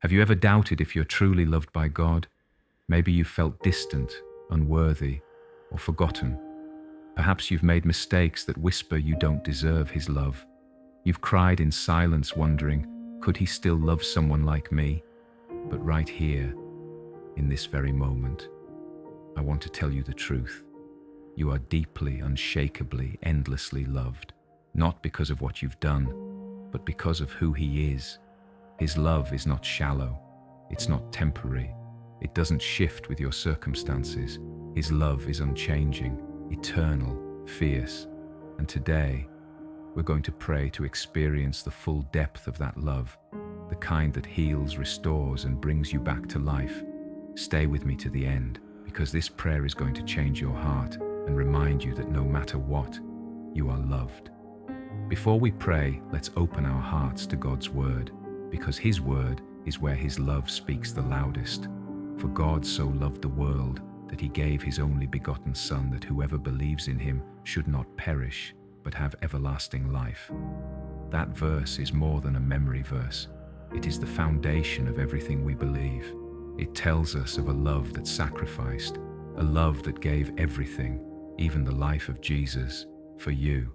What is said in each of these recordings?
Have you ever doubted if you're truly loved by God? Maybe you felt distant, unworthy, or forgotten. Perhaps you've made mistakes that whisper you don't deserve His love. You've cried in silence wondering, could He still love someone like me? But right here, in this very moment, I want to tell you the truth. You are deeply, unshakably, endlessly loved, not because of what you've done, but because of who He is. His love is not shallow, it's not temporary, it doesn't shift with your circumstances. His love is unchanging, eternal, fierce. And today, we're going to pray to experience the full depth of that love, the kind that heals, restores, and brings you back to life. Stay with me to the end, because this prayer is going to change your heart and remind you that no matter what, you are loved. Before we pray, let's open our hearts to God's word, because His word is where His love speaks the loudest. For God so loved the world that He gave His only begotten Son, that whoever believes in Him should not perish, but have everlasting life. That verse is more than a memory verse. It is the foundation of everything we believe. It tells us of a love that sacrificed, a love that gave everything, even the life of Jesus, for you.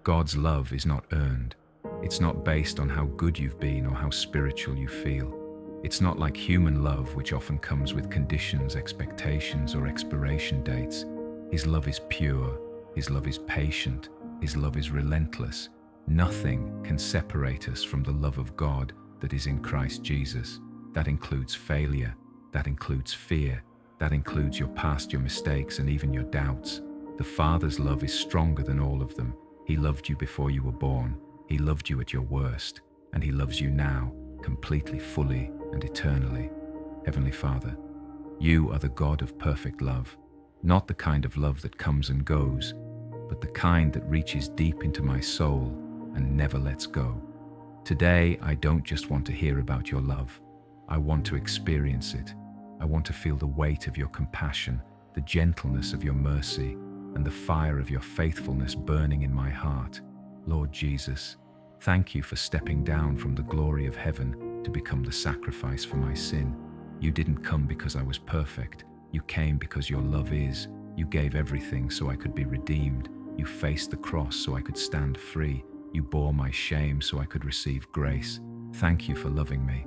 God's love is not earned. It's not based on how good you've been or how spiritual you feel. It's not like human love, which often comes with conditions, expectations, or expiration dates. His love is pure. His love is patient. His love is relentless. Nothing can separate us from the love of God that is in Christ Jesus. That includes failure. That includes fear. That includes your past, your mistakes, and even your doubts. The Father's love is stronger than all of them. He loved you before you were born. He loved you at your worst, and He loves you now, completely, fully, and eternally. Heavenly Father, You are the God of perfect love, not the kind of love that comes and goes, but the kind that reaches deep into my soul and never lets go. Today, I don't just want to hear about Your love. I want to experience it. I want to feel the weight of Your compassion, the gentleness of Your mercy, and the fire of Your faithfulness burning in my heart. Lord Jesus, thank You for stepping down from the glory of heaven to become the sacrifice for my sin. You didn't come because I was perfect. You came because Your love is. You gave everything so I could be redeemed. You faced the cross so I could stand free. You bore my shame so I could receive grace. Thank You for loving me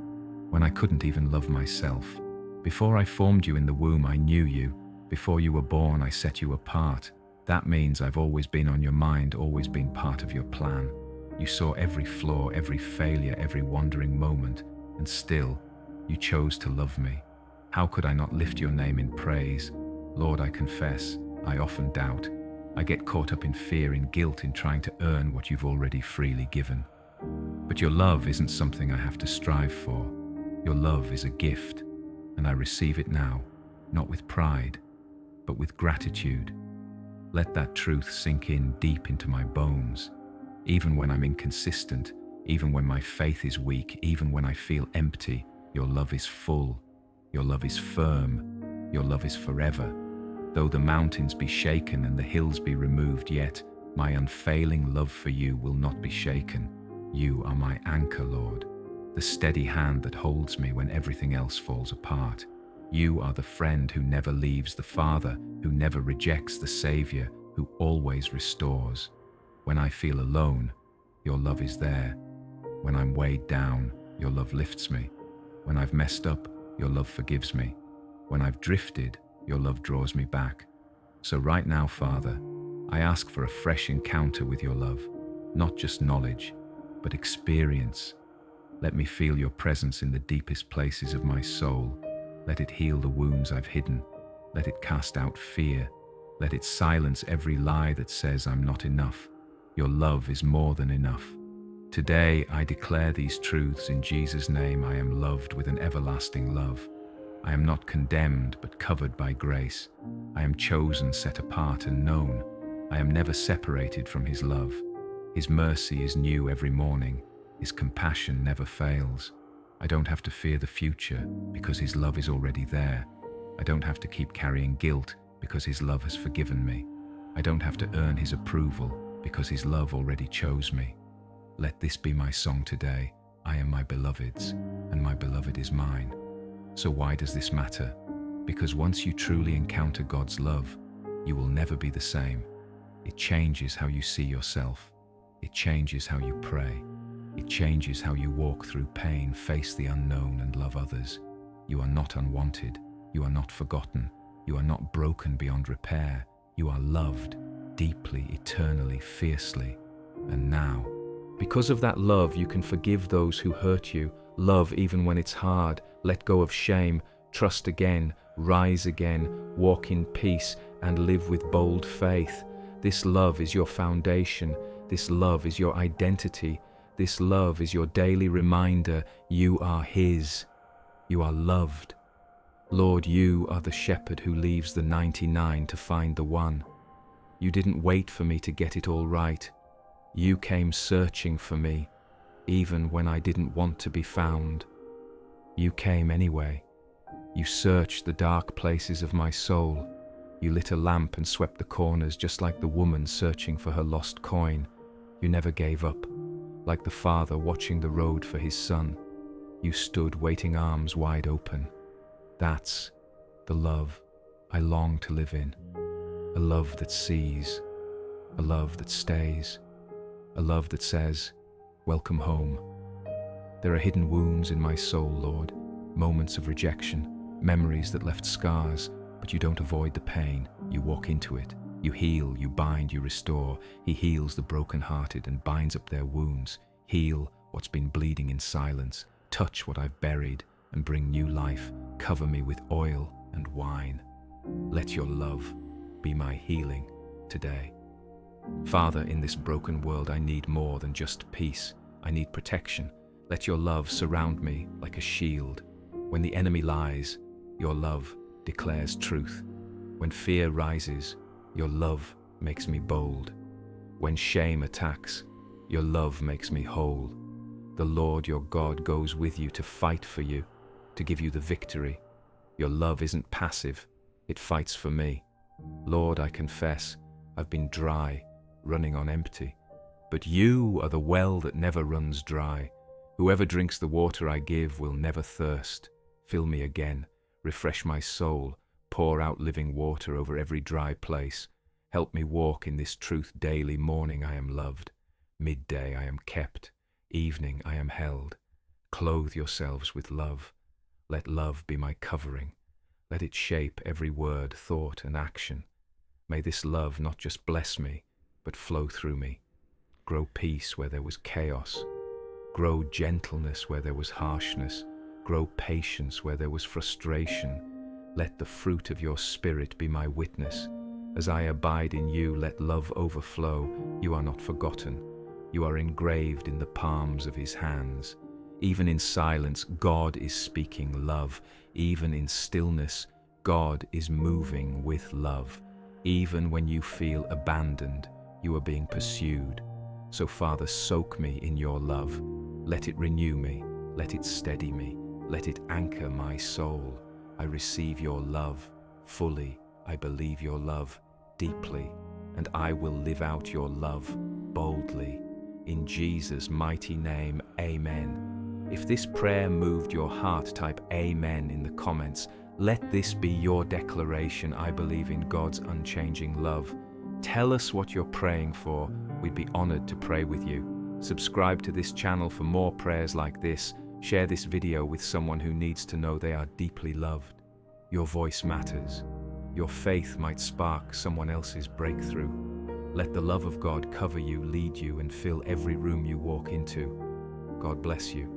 when I couldn't even love myself. Before I formed you in the womb, I knew you. Before you were born, I set you apart. That means I've always been on your mind, always been part of your plan. You saw every flaw, every failure, every wandering moment, and still, You chose to love me. How could I not lift Your name in praise? Lord, I confess, I often doubt. I get caught up in fear, in guilt, in trying to earn what You've already freely given. But Your love isn't something I have to strive for. Your love is a gift, and I receive it now, not with pride, but with gratitude. Let that truth sink in deep into my bones. Even when I'm inconsistent, even when my faith is weak, even when I feel empty, Your love is full. Your love is firm. Your love is forever. Though the mountains be shaken and the hills be removed, yet my unfailing love for You will not be shaken. You are my anchor, Lord, the steady hand that holds me when everything else falls apart. You are the friend who never leaves, the Father who never rejects, the Savior who always restores. When I feel alone, Your love is there. When I'm weighed down, Your love lifts me. When I've messed up, Your love forgives me. When I've drifted, Your love draws me back. So right now, Father, I ask for a fresh encounter with Your love, not just knowledge, but experience. Let me feel Your presence in the deepest places of my soul. Let it heal the wounds I've hidden. Let it cast out fear. Let it silence every lie that says I'm not enough. Your love is more than enough. Today, I declare these truths in Jesus' name. I am loved with an everlasting love. I am not condemned, but covered by grace. I am chosen, set apart, and known. I am never separated from His love. His mercy is new every morning. His compassion never fails. I don't have to fear the future because His love is already there. I don't have to keep carrying guilt because His love has forgiven me. I don't have to earn His approval because His love already chose me. Let this be my song today. I am my beloved's, and my beloved is mine. So why does this matter? Because once you truly encounter God's love, you will never be the same. It changes how you see yourself. It changes how you pray. It changes how you walk through pain, face the unknown, and love others. You are not unwanted. You are not forgotten. You are not broken beyond repair. You are loved deeply, eternally, fiercely. And now, because of that love, you can forgive those who hurt you, love even when it's hard, let go of shame, trust again, rise again, walk in peace, and live with bold faith. This love is your foundation. This love is your identity. This love is your daily reminder you are His. You are loved. Lord, you are the shepherd who leaves the 99 to find the one. You didn't wait for me to get it all right. You came searching for me, even when I didn't want to be found. You came anyway. You searched the dark places of my soul. You lit a lamp and swept the corners just like the woman searching for her lost coin. You never gave up, like the father watching the road for his son. You stood waiting, arms wide open. That's the love I long to live in. A love that sees, a love that stays, a love that says, welcome home. There are hidden wounds in my soul, Lord, moments of rejection, memories that left scars, but you don't avoid the pain. You walk into it. You heal, you bind, you restore. He heals the brokenhearted and binds up their wounds. Heal what's been bleeding in silence. Touch what I've buried and bring new life. Cover me with oil and wine. Let your love be my healing today. Father, in this broken world, I need more than just peace. I need protection. Let your love surround me like a shield. When the enemy lies, your love declares truth. When fear rises, your love makes me bold. When shame attacks, your love makes me whole. The Lord your God goes with you to fight for you, to give you the victory. Your love isn't passive, it fights for me. Lord, I confess, I've been dry, running on empty. But you are the well that never runs dry. Whoever drinks the water I give will never thirst. Fill me again, refresh my soul, pour out living water over every dry place. Help me walk in this truth daily. Morning I am loved, midday I am kept, evening I am held. Clothe yourselves with love. Let love be my covering. Let it shape every word, thought, and action. May this love not just bless me, but flow through me. Grow peace where there was chaos. Grow gentleness where there was harshness. Grow patience where there was frustration. Let the fruit of your Spirit be my witness. As I abide in you, let love overflow. You are not forgotten. You are engraved in the palms of His hands. Even in silence, God is speaking love. Even in stillness, God is moving with love. Even when you feel abandoned, you are being pursued. So Father, soak me in your love. Let it renew me. Let it steady me. Let it anchor my soul. I receive your love fully. I believe your love deeply. And I will live out your love boldly. In Jesus' mighty name, amen. If this prayer moved your heart, type amen in the comments. Let this be your declaration. I believe in God's unchanging love. Tell us what you're praying for. We'd be honored to pray with you. Subscribe to this channel for more prayers like this. Share this video with someone who needs to know they are deeply loved. Your voice matters. Your faith might spark someone else's breakthrough. Let the love of God cover you, lead you, and fill every room you walk into. God bless you.